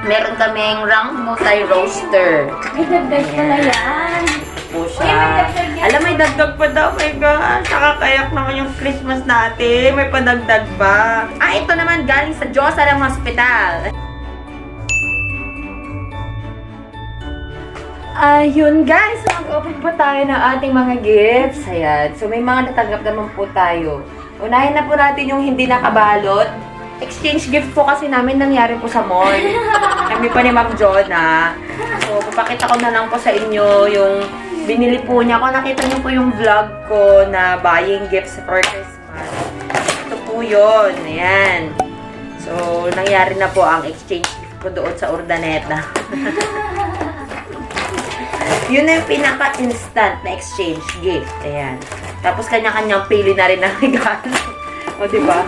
Meron kaming rank multi-roaster. May dagdag pala yan. Po siya. Alam, may dagdag pa daw. My gosh, nakakayak naman yung Christmas natin. May padagdag pa. Ito naman galing sa Diyosa ng Hospital. Ayun guys, mag-open po tayo ng ating mga gifts. Ayan. So may mga natanggap naman po tayo. Unahin na po natin yung hindi nakabalot. Exchange gift po kasi namin nangyari po sa mall. Kami pa ni Ma'am Jonah. So papakita ko na lang po sa inyo yung binili po niya. Kung nakita niyo po yung vlog ko na buying gifts for Christmas. Ito po yun. Ayan. So nangyari na po ang exchange gift ko doon sa Urdaneta. Yun na yung pinaka-instant na exchange gift. Ayan. Tapos kanya-kanyang pili na rin ng regalo. O, diba?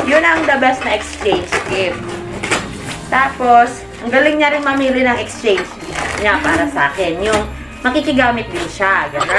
Yun ang the best na exchange gift. Tapos, ang galing niya rin mamili ng exchange gift niya para sa akin. Yung makikigamit din siya. Ganun.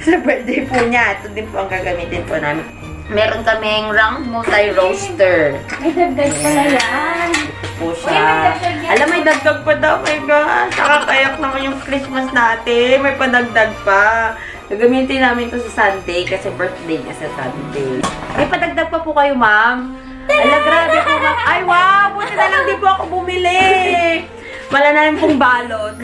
Sa birthday po niya. Ito din po ang gagamitin po namin. Meron kaming rank multi-roaster. May dagdag pala yan. Po siya. Alam, may dagdag pa daw. My gosh, nakakayak naman yung Christmas natin. May padagdag pa. Gagamitin namin to sa Sunday kasi birthday niya sa Sunday. May padagdag pa po kayo, ma'am. Ala, grabe po, ma'am. Ay, wow! Buti na lang di po ako bumili. Wala na rin pong balot.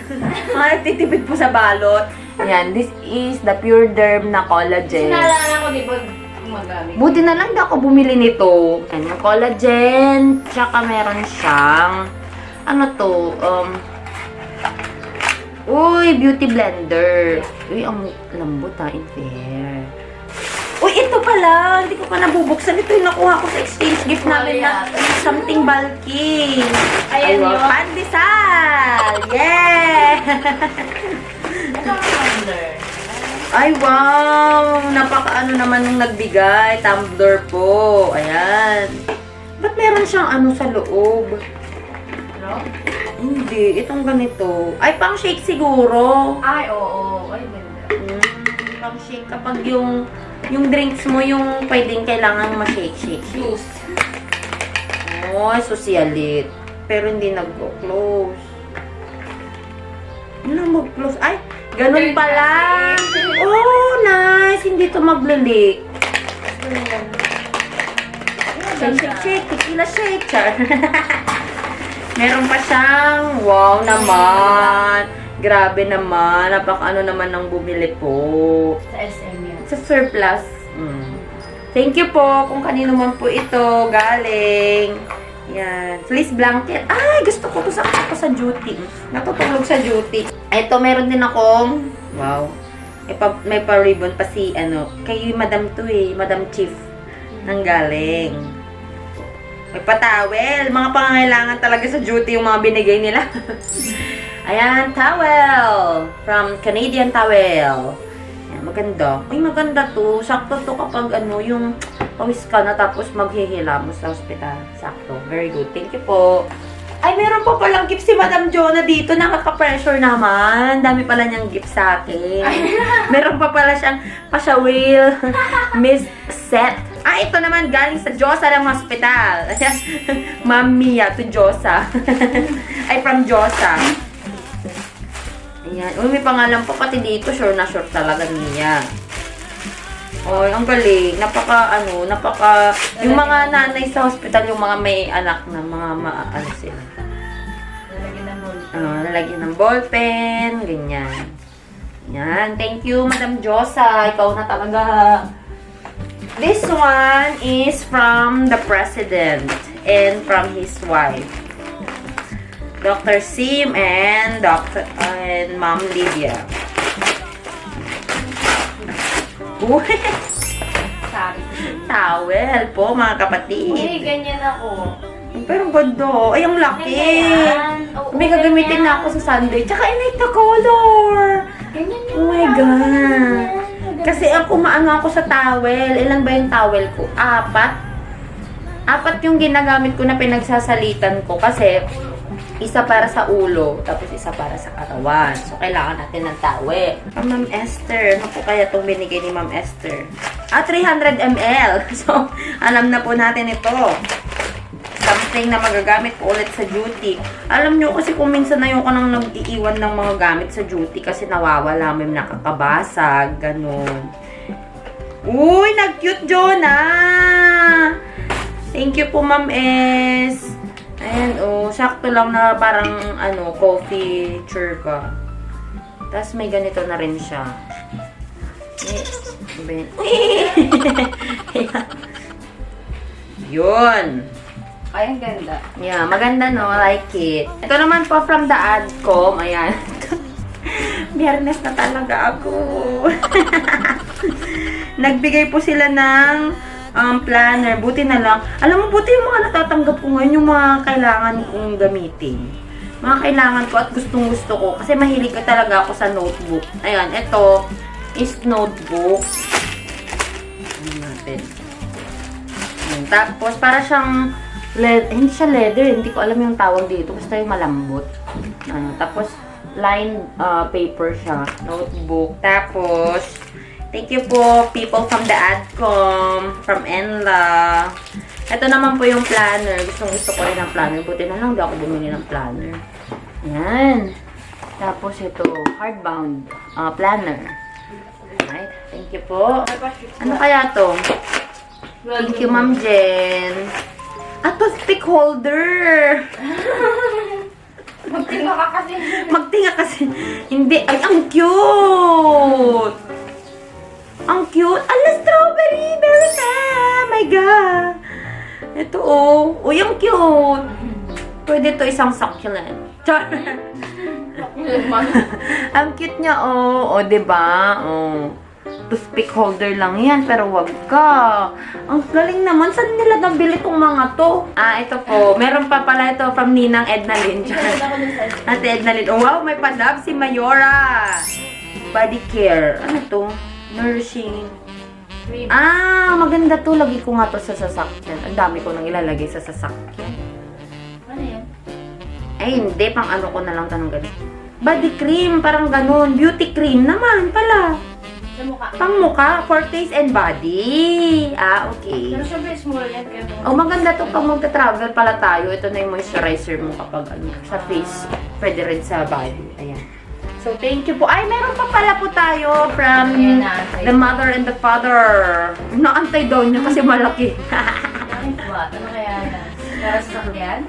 Mga nagtitipid po sa balot. Yan, this is the Pure Derm na collagen. Sinalala ko, di ba, gumagamit? Buti na lang di ako bumili nito. Yan, yung collagen. Tsaka meron siyang, ano to, uy, beauty blender. Uy, ang lambot ha, in fair. Uy, ito pala. Hindi ko pa nabubuksan. Ito yung nakuha ko sa exchange gift namin na something bulky. Ayan yun. Pandesal! Yeah! Ito ang tumbler. Ay, wow! Napaka-ano naman nung nagbigay. Tumbler po. Ayan. Ba't meron siyang ano sa loob? No? Hindi. Itong ganito. Ay, pang shake siguro. Ay, oo. Ay, ganda. Pang shake. Kapag yung drinks mo, yung pwedeng kailangan ma-shake. Juice. Oh, socialit. Pero hindi nag-close. Hindi na mag-close. Ay, ganun pala. Oh, nice. Hindi to magli-leak. Shake. Tequila shake. Char. Meron pa siyang, wow naman. Grabe naman. Napaka-ano naman ng bumili po. Sa SM yan. Sa surplus. Thank you po kung kanino man po ito galing. Yan. Fleece blanket. Ay, gusto ko to sa duty. Natutulog sa duty. Ito, meron din akong, wow. May pa-ribbon pa si, kay Madam to eh. Madam Chief. Nang galing. May patawel. Mga pangangailangan talaga sa duty yung mga binigay nila. Ayan, towel. From Canadian Towel. Ayan, maganda. Ay, maganda to. Sakto to kapag yung pawis ka na tapos maghihila mo sa hospital. Sakto. Very good. Thank you po. Ay, meron pa palang gift si Madam Jonah dito. Nakaka-pressure naman. Dami pala niyang gift sa akin. Meron pa pala siyang pasyawil. Miss Set. Ito naman galing sa Diyosa ng Hospital. Ma'am Mia to Diyosa. Ay, from Diyosa. Ayan. Uy, may pangalan pa pati dito. Sure na sure talaga Mia. Oy, ang galing. Yung mga nanay sa hospital, yung mga may anak na, ano sila. Lalagyan ng ballpen. Lalagyan ng ballpen, ganyan. Yan. Thank you, Madam Diyosa. Ikaw na talaga. This one is from the President and from his wife. Dr. Sim and Ma'am Lydia. Sabi. Towel po, mga kapatid. Uy, ganyan ako. Pero ganda. Ay, ang laki. Ganyan. Oo, May gagamitin ganyan. na ako sa Sunday. Tsaka, I like the color. Ganyan yun. Oh my God. Kasi ako maano ako sa towel. Ilan ba yung towel ko? 4. 4 yung ginagamit ko na pinagsasalitan ko. Kasi, isa para sa ulo, tapos isa para sa katawan. So, kailangan natin ng towel. Ma'am Esther. Ano po kaya itong binigay ni Ma'am Esther? 300 ml. So, alam na po natin ito. something na magagamit ko ulit sa duty. Alam nyo kasi kung minsan na yung nang nag-iiwan ng mga gamit sa duty kasi nawawala, may nakakabasag, ganun. Uy, nag-cute Jonah! Thank you po, Ma'am S. Ayan, oh, sakto lang na parang, coffee churba. Tapos may ganito na rin siya. Yun. Ay, ang ganda. Yeah, maganda no, I like it. Ito naman po from the Adcom. Ayan. Biyernes na talaga ako. Nagbigay po sila ng planner. Buti na lang. Alam mo, buti yung mga natatanggap ko ngayon, yung mga kailangan kong gamitin. Mga kailangan ko at gustong-gusto ko. Kasi mahilig ka talaga ako sa notebook. Ayan, ito is notebook. Ano natin? Ayan, tapos, para siyang hindi siya leather. Hindi ko alam yung tawag dito. Basta yung malambot. Tapos, lined paper siya. Notebook. Tapos, thank you po, people from the Adcom, from Enla. Ito naman po yung planner. Gustong-gusto ko rin ang planner. Buti na lang, di ako bumili ng planner. Yan. Tapos ito, hardbound planner. Alright, thank you po. Ano kaya to? Thank you, Ma'am Jen. Toothpick holder. Magtinga ka kasi. Magtinga kasi. Hindi. Ay, ang cute! Ang cute. Ala, strawberry! Meron na! My God! Ito, oh. Uy, ang cute! Pwede to isang succulent. Char! Ang cute niya, oh. O, diba? Oh. Toothpick holder lang yan, pero wag ka. Ang galing naman. Saan nila nabili tong mga to? Ito po. Meron pa pala ito from Ninang Edna Lin. Ate Edna Lin. Oh, wow, may padab si Mayora. Body care. Ano to? Nourishing. Maganda to. Lagi ko nga to sa sasakyan. Ang dami ko nang ilalagay sa sasakyan. Ano yan? Ay, hindi. Pang ano ko na lang tanong ganun. Body cream. Parang ganun. Beauty cream naman pala. Sa mukha. Pang mukha, for face and body. Okay. Pero syempre small yan. Kaya Maganda to pag magta-travel pala tayo. Ito na yung moisturizer mo kapag sa face. Pwede rin sa body. Ayan. So, thank you po. Ay, meron pa pala po tayo from the mother and the father. Naantay daw niya kasi malaki. Ano kaya yan? Para sa sakyan?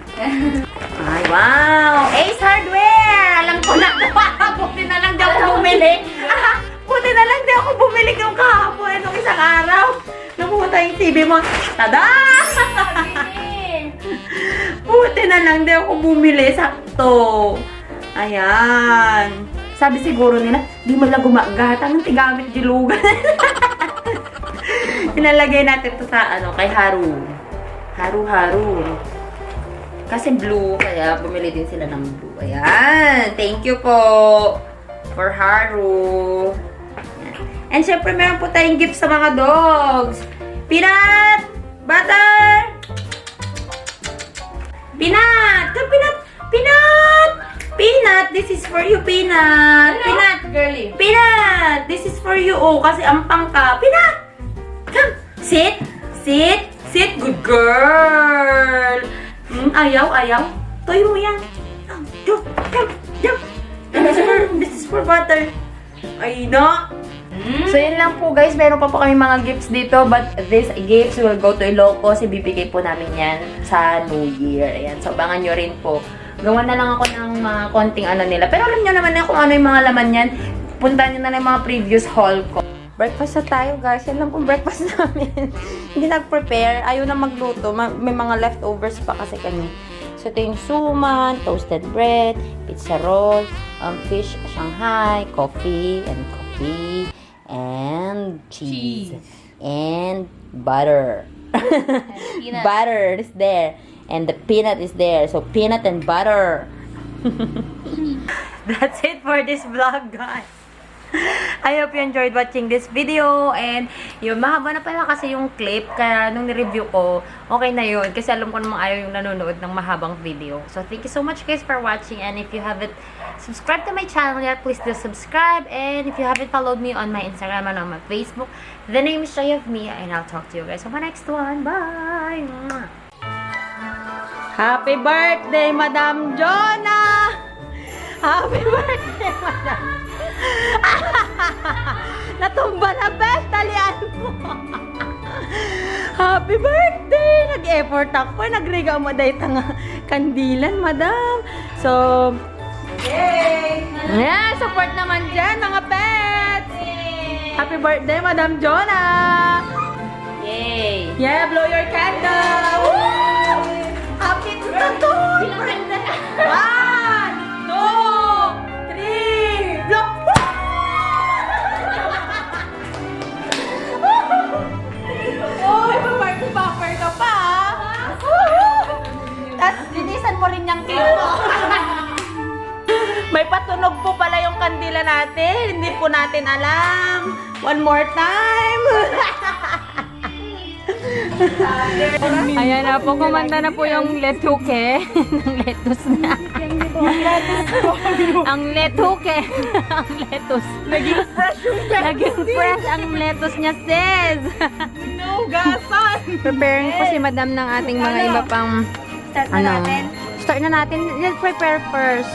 Ay, wow! Ace Hardware! Alam ko na. Buti na lang daw ako bumili. Buti na lang daw ako bumili ng kahapon nung isang araw. Napumunta yung TV mo. Tada! Buti na lang daw ako bumili. Sakto. Ayan. Sabi siguro nila, di mo lang gumagat. Anong tigamit dilugan? Pinalagay natin to sa kay Haru. Haru. Kasi blue, kaya bumili din sila ng blue. Ayan. Thank you po for Haru. And syempre, meron po tayong gift sa mga dogs. Peanut! Butter! Peanut! Come, Peanut! Peanut! Peanut! This is for you, Peanut! Peanut! Girly. Peanut! This is for you. Oh, kasi ampang ka. Peanut! Come! Sit! Sit! Sit! Good girl! Ayaw. Toy mo yan. Jump! This is for butter. Ay, no! So, yun lang po guys. Meron pa po kami mga gifts dito. But these gifts will go to Ilocos. Ibibigay po namin yan sa New Year. Ayan. So, abangan nyo rin po. Gawa na lang ako ng mga konting nila. Pero alam nyo naman na kung ano yung mga laman yan. Punta nyo na lang yung mga previous haul ko. Breakfast na tayo guys. Yan lang pong breakfast namin. Hindi nag-prepare. Ayaw na magluto. May mga leftovers pa kasi kami. So, ito yung suman, toasted bread, pizza roll, fish Shanghai, coffee, and cheese. And butter. Peanut. Butter is there. And the peanut is there. So, peanut and butter. That's it for this vlog, guys. I hope you enjoyed watching this video. And yun, mahaba na pala kasi yung clip. Kaya nung ni-review ko, okay na yun. Kasi alam ko namang ayaw yung nanonood ng mahabang video. So, thank you so much guys for watching. And if you haven't subscribed to my channel yet, please do subscribe. And if you haven't followed me on my Instagram and on my Facebook, the name is Joy of Me. And I'll talk to you guys on my next one. Bye! Mwah! Happy birthday, Madam Jonah! Happy birthday, Madam. Natumba na, Beth. Talian mo. Happy birthday! Nag-effort ako. Nagriga mo dahil tanga kandilan, Madam. So, yeah, support naman dyan, mga pets. Happy birthday, Madam Jonah! Yay! Yeah, blow your candle! Woo! Happy to the two! One, two, three, blow! Uy, pa-party popper ka pa! Tapos, linisan mo rin yung cake mo. May patunog po pala yung kandila natin. Hindi po natin alam. One more time. Ayan na po, kumanda na po yung letuke ng lettuce na. Ang letuke. Ang lettuce. Naging fresh yung lettuce. Naging fresh ang lettuce niya, sis. No, gasan. Preparing po si madam ng ating mga iba pang... Start na natin. Start na natin. Let's prepare first.